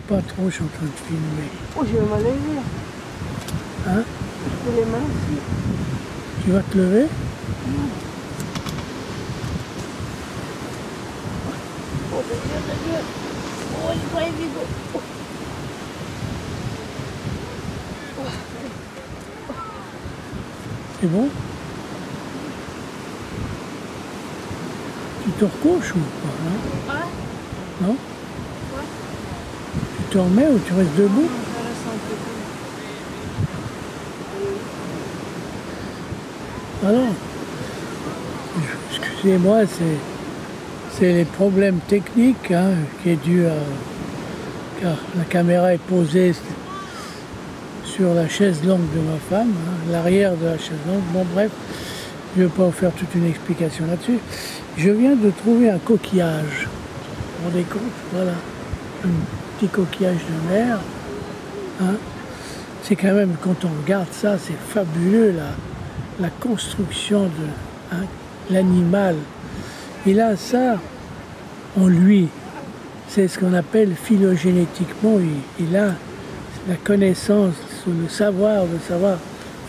pas trop, je suis en train de filmer. Oh, je vais me lever. Hein? Je peux les mains ici. Tu vas te lever? Oh, de Dieu. Oh, c'est pas évident. C'est bon? Tu te recouches ou pas, non? Ah, Non? ouais. Tu te remets ou tu restes debout? Je reste un peu. Alors, excusez-moi, c'est les problèmes techniques hein, qui est dû à... car la caméra est posée sur la chaise longue de ma femme, hein, l'arrière de la chaise longue. Bon bref, je ne vais pas vous faire toute une explication là-dessus. Je viens de trouver un coquillage. Vous vous rendez compte? Voilà, un petit coquillage de mer. Hein. C'est quand même, quand on regarde ça, c'est fabuleux la construction de hein, l'animal. Il a ça en lui. C'est ce qu'on appelle phylogénétiquement. Il a la connaissance, le savoir de savoir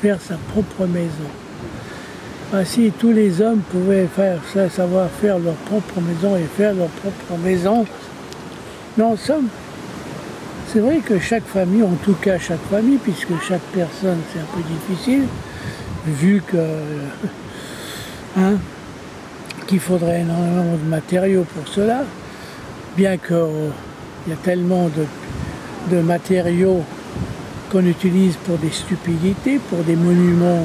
faire sa propre maison. Si tous les hommes pouvaient faire ça, savoir faire leur propre maison et faire leur propre maison, mais en somme, c'est vrai que chaque famille, en tout cas chaque famille, puisque chaque personne c'est un peu difficile, vu que hein, qu'il faudrait énormément de matériaux pour cela, bien qu'il y a tellement de matériaux qu'on utilise pour des stupidités, pour des monuments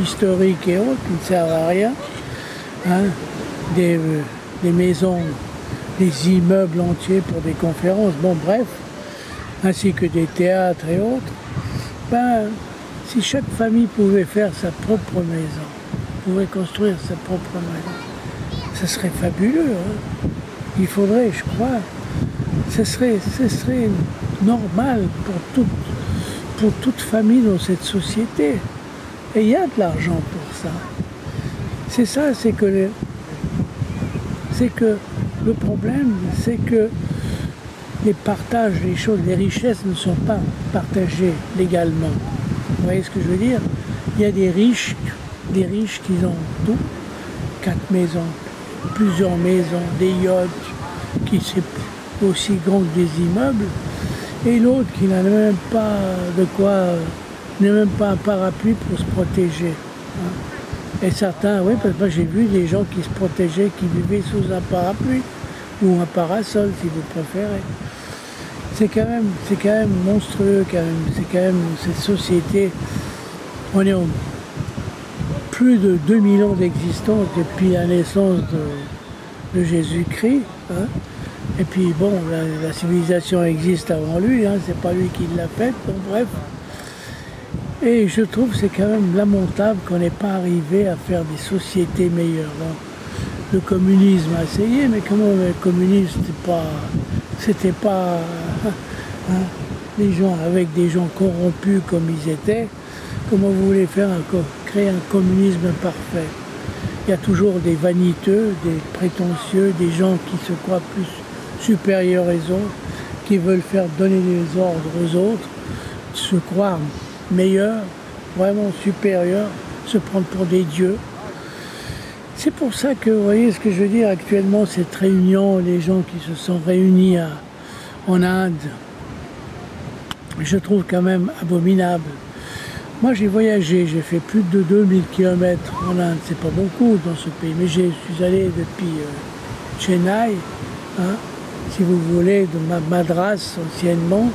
historiques et autres qui ne servent à rien, hein, des maisons, des immeubles entiers pour des conférences, bon bref, ainsi que des théâtres et autres, ben, si chaque famille pouvait faire sa propre maison, pouvait construire sa propre maison, ce serait fabuleux. Hein. Il faudrait, je crois, ce serait normal pour toute famille dans cette société. Et il y a de l'argent pour ça. C'est ça, c'est que le problème, c'est que les partages, les choses, les richesses ne sont pas partagées légalement. Vous voyez ce que je veux dire? Il y a des riches qui ont tout, 4 maisons, plusieurs maisons, des yachts, qui sont aussi grands que des immeubles, et l'autre qui n'a même pas de quoi, n'a même pas un parapluie pour se protéger. Hein. Et certains, oui, parce que moi j'ai vu des gens qui se protégeaient, qui vivaient sous un parapluie, ou un parasol si vous préférez. C'est quand même monstrueux, c'est quand même cette société. On est en plus de 2000 ans d'existence depuis la naissance de Jésus-Christ. Hein. Et puis bon, la civilisation existe avant lui, hein, c'est pas lui qui l'a faite, bon bref. Et je trouve que c'est quand même lamentable qu'on n'ait pas arrivé à faire des sociétés meilleures. Bon, le communisme a essayé, mais comment le communisme, c'était pas hein, les gens avec des gens corrompus comme ils étaient. Comment vous voulez créer un communisme parfait? Il y a toujours des vaniteux, des prétentieux, des gens qui se croient plus supérieurs aux autres, qui veulent faire donner des ordres aux autres, se croire meilleurs, vraiment supérieurs, se prendre pour des dieux. C'est pour ça que, vous voyez ce que je veux dire, actuellement, cette réunion, les gens qui se sont réunis en Inde, je trouve quand même abominable. Moi, j'ai voyagé, j'ai fait plus de 2000 km en Inde, c'est pas beaucoup dans ce pays, mais je suis allé depuis Chennai, hein, si vous voulez, de Madras anciennement,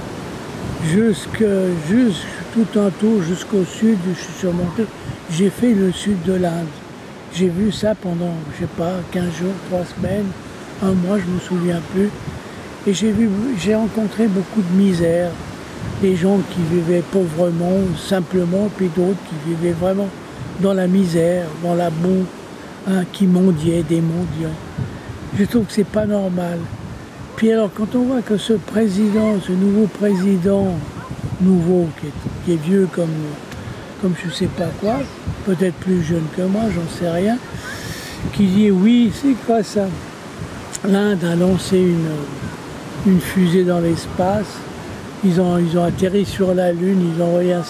tout en tout jusqu'au sud, je suis surmonté. J'ai fait le sud de l'Inde. J'ai vu ça pendant, je sais pas, 15 jours, 3 semaines, un mois, je me souviens plus. Et j'ai rencontré beaucoup de misère. Des gens qui vivaient pauvrement, simplement, puis d'autres qui vivaient vraiment dans la misère, dans la boue, hein, qui mendiaient, des mendiants. Je trouve que c'est pas normal. Puis alors, quand on voit que ce nouveau président, qui est vieux comme je sais pas quoi, peut-être plus jeune que moi, j'en sais rien, qui dit oui, c'est quoi ça? L'Inde a lancé une fusée dans l'espace. Ils ont atterri sur la Lune, ils ont envoyé un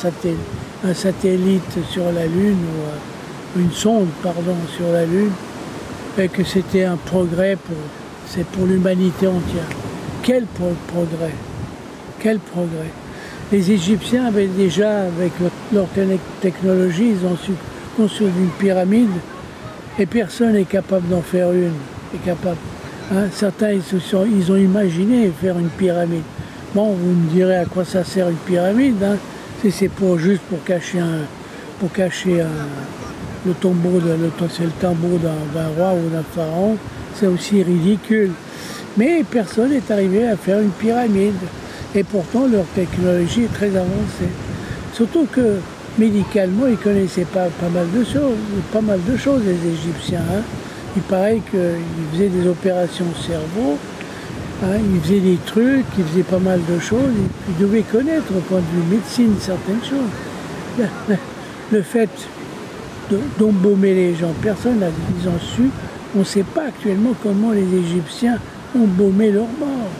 satellite sur la Lune, ou une sonde, pardon, sur la Lune, et que c'était un progrès c'est pour l'humanité entière. Quel progrès! Quel progrès! Les Égyptiens avaient déjà, avec leur technologie, ils ont su construire une pyramide, et personne n'est capable d'en faire une. Hein? Certains, ils ont imaginé faire une pyramide. Bon, vous me direz à quoi ça sert une pyramide, hein? Si c'est juste pour cacher le tombeau, c'est le tombeau d'un roi ou d'un pharaon, c'est aussi ridicule. Mais personne n'est arrivé à faire une pyramide. Et pourtant, leur technologie est très avancée. Surtout que médicalement, ils connaissaient pas mal de choses, les Égyptiens. Hein. Il paraît qu'ils faisaient des opérations au cerveau, hein, ils faisaient des trucs, ils faisaient pas mal de choses. Ils devaient connaître, au point de vue médecine, certaines choses. Le fait d'embaumer les gens, personne n'a su. On ne sait pas actuellement comment les Égyptiens embaumaient leurs morts.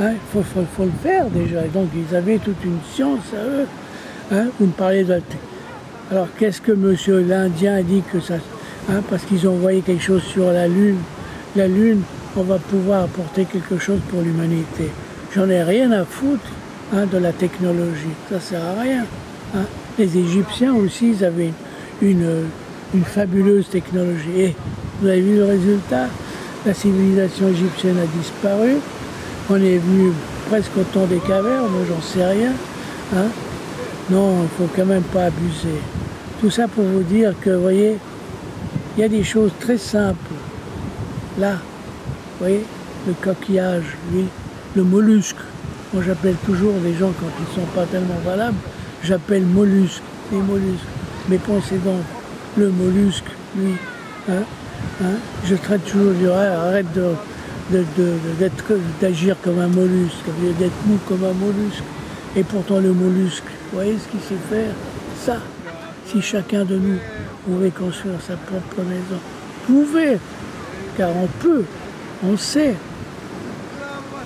Hein, faut le faire déjà. Donc ils avaient toute une science à eux. Hein, vous me parlez de... Alors qu'est-ce que monsieur l'Indien a dit que ça... Hein, parce qu'ils ont envoyé quelque chose sur la Lune. La Lune, on va pouvoir apporter quelque chose pour l'humanité. J'en ai rien à foutre, hein, de la technologie. Ça sert à rien. Hein. Les Égyptiens aussi, ils avaient une fabuleuse technologie. Et vous avez vu le résultat? La civilisation égyptienne a disparu. On est venu presque au temps des cavernes, j'en sais rien. Hein. Non, il ne faut quand même pas abuser. Tout ça pour vous dire que, vous voyez, il y a des choses très simples. Là, vous voyez, le coquillage, lui, le mollusque. Moi, j'appelle toujours les gens, quand ils ne sont pas tellement valables, j'appelle mollusque, les mollusques. Mais pensez donc, le mollusque, lui, hein, je traite toujours du arrête d'agir comme un mollusque, d'être mou comme un mollusque. Et pourtant le mollusque, vous voyez ce qu'il sait faire? Ça, si chacun de nous pouvait construire sa propre maison, pouvait, car on peut, on sait,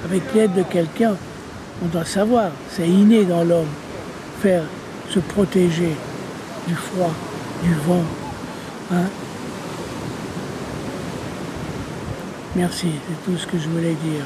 avec l'aide de quelqu'un, on doit savoir, c'est inné dans l'homme, faire se protéger du froid, du vent. Hein. Merci, c'est tout ce que je voulais dire.